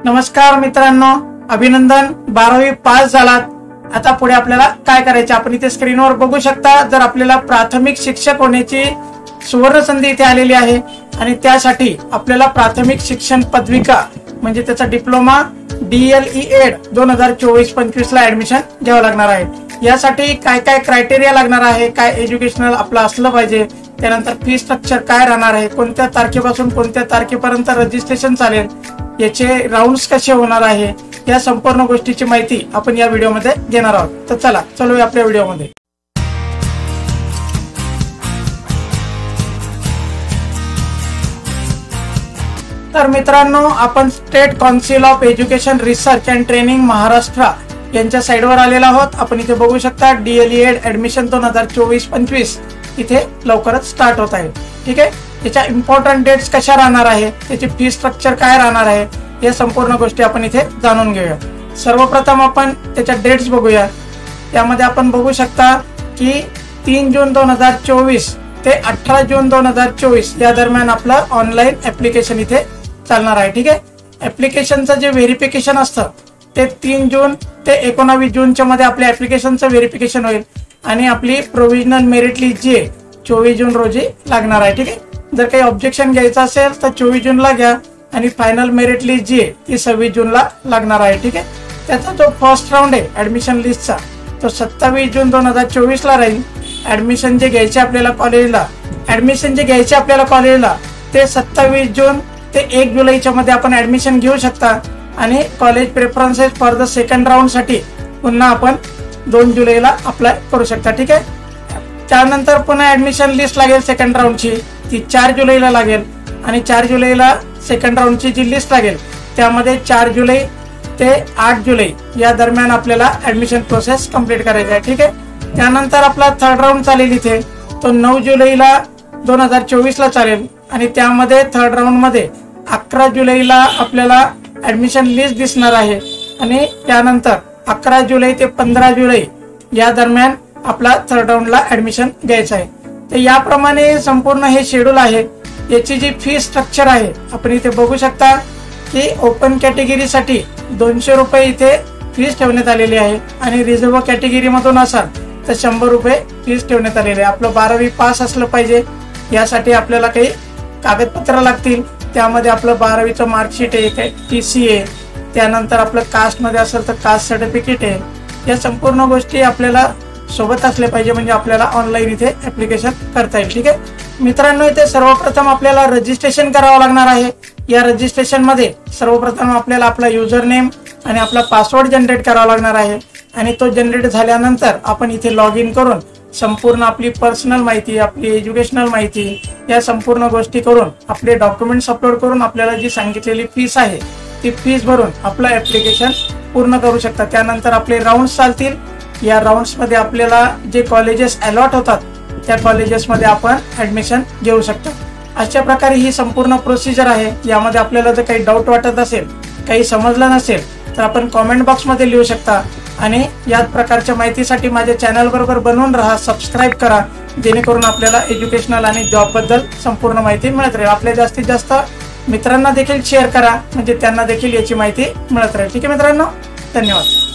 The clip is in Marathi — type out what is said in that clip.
नमस्कार मित्रांनो, अभिनंदन, 12वी पास झालात। आता पुढे आपल्याला काय करायचे आपण इथे स्क्रीनवर बघू शकता। जर आपल्याला प्राथमिक शिक्षक होण्याची सुवर्ण संधी इथे आलेली आहे आणि त्यासाठी आपल्याला प्राथमिक शिक्षण पदविका म्हणजे त्याचा डिप्लोमा DLED 2024-25 ला ऍडमिशन घ्यावं लागणार आहे। यासाठी काय काय क्रायटेरिया लागणार आहे, काय एज्युकेशनल आपलं असलं पाहिजे, त्यानंतर फी स्ट्रक्चर काय राहणार आहे, कोणत्या तारखेपासून कोणत्या तारखेपर्यंत रजिस्ट्रेशन चालेल, याचे राउंड्स कसे होणार आहे, या संपूर्ण गोष्टीची माहिती आपण या व्हिडिओमध्ये घेणार आहोत। तर चला चलूया आपल्या व्हिडिओमध्ये। तर मित्रांनो, आपण state council of education research and training Maharashtra यांच्या साइटवर आलेलो आहोत। आपण इथे बघू शकता DLED ऍडमिशन 2024-25 इथे लवकरच स्टार्ट होत आहे। ठीक आहे, त्याच्या इम्पॉर्टंट डेट्स कशा राहणार आहे, त्याची फी स्ट्रक्चर काय राहणार आहे, या संपूर्ण गोष्टी आपण इथे जाणून घेऊया। सर्वप्रथम आपण त्याच्या डेट्स बघूया। त्यामध्ये आपण बघू शकता की 3 जून 2024 ते 18 जून 2024 या दरम्यान आपलं ऑनलाईन ऍप्लिकेशन इथे चालणार आहे। ठीक आहे, ऍप्लिकेशनचं जे व्हेरिफिकेशन असतं ते 3 जून ते 19 जूनच्या मध्ये आपल्या ऍप्लिकेशनचं व्हेरिफिकेशन होईल आणि आपली प्रोव्हिजनल मेरिट लिस्ट जी 24 जून रोजी लागणार आहे। ठीक आहे, जर काही ऑब्जेक्शन घ्यायचं असेल तर 24 जूनला घ्या आणि फायनल मेरिट लिस्ट जी आहे ती 26 जूनला लागणार आहे। ठीक आहे, त्याचा जो फर्स्ट राऊंड आहे ऍडमिशन लिस्टचा तो 27 जून 2024 ला राहील। ऍडमिशन जे घ्यायचे आपल्याला कॉलेजला ते 27 जून ते 1 जुलैच्या मध्ये आपण ऍडमिशन घेऊ शकता आणि college preferences for the second round साठी पुन्हा आपण 2 जुलैला अप्लाय करू शकता। ठीक आहे, त्यानंतर पुन्हा ऍडमिशन लिस्ट लागेल सेकंड राऊंडची, ती 4 जुलैला लागेल आणि 4 जुलैला सेकंड राऊंडची जी लिस्ट लागेल त्यामध्ये 4 जुलै ते 8 जुलै या दरम्यान आपल्याला ऍडमिशन प्रोसेस कंप्लीट करायची आहे। ठीक आहे, त्यानंतर आपला थर्ड राऊंड चालेल इथे, तो 9 जुलैला 2024 ला चालेल आणि त्यामध्ये थर्ड राऊंड मध्ये 11 जुलैला आपल्याला ऍडमिशन लिस्ट दिसणार आहे आणि त्यानंतर 11 जुलै ते 15 जुलै या दरम्यान आपला थर्ड राऊंडला ऍडमिशन घ्यायचं आहे। तर याप्रमाणे संपूर्ण हे शेड्यूल आहे। याची जी फी स्ट्रक्चर आहे आपण इथे बघू शकता की ओपन कॅटेगरीसाठी 200 रुपये इथे फीस ठेवण्यात आलेली आहे आणि रिझर्व्ह कॅटेगरी मधून असाल तर 100 रुपये फीस ठेवण्यात आलेली आहे। आपलं 12वी पास असलं पाहिजे, यासाठी आपल्याला काही कागदपत्र लागतील। त्यामध्ये आपलं 12वीचं मार्कशीट आहे, TC आहे, त्यानंतर आपलं कास्ट मध्ये असेल तर कास्ट सर्टिफिकेट आहे। या संपूर्ण गोष्टी आपल्याला सोबत असले पाहिजे म्हणजे आपल्याला ऑनलाईन इथे ऍप्लिकेशन करता येईल। ठीक आहे मित्रांनो, इथे सर्वप्रथम आपल्याला रजिस्ट्रेशन करावं लागणार आहे। या रजिस्ट्रेशन मध्ये सर्वप्रथम आपल्याला आपला युजर नेम आणि आपला पासवर्ड जनरेट करावा लागणार आहे आणि तो जनरेट झाल्यानंतर आपण इथे लॉग इन करून संपूर्ण आपली पर्सनल माहिती, आपली एज्युकेशनल माहिती, या संपूर्ण गोष्टी करून आपले डॉक्युमेंट्स अपलोड करून आपल्याला जी सांगितलेली फीस आहे ती फीस भरून आपलं ऍप्लिकेशन पूर्ण करू शकता। त्यानंतर आपले राऊंड्स चालतील। या राऊंड्स मध्ये आपल्याला जे कॉलेजेस अलॉट होतात त्या कॉलेजेस मध्ये आपण ऍडमिशन घेऊ शकतो। अशा प्रकारे ही संपूर्ण प्रोसिजर आहे। यामध्ये आपल्याला जर काही डाऊट वाटत असेल, काही समजलं नसेल तर आपण कॉमेंट बॉक्स मध्ये लिहू शकता आणि याच प्रकारच्या माहितीसाठी माझ्या चॅनल बरोबर बनवून राहा, सबस्क्राईब करा, जेणेकरून आपल्याला एज्युकेशनल आणि जॉब बद्दल संपूर्ण माहिती मिळत राहील। आपल्या जास्तीत जास्त मित्रांना देखील शेअर करा म्हणजे त्यांना देखील याची माहिती मिळत राहील। ठीक आहे मित्रांनो, धन्यवाद।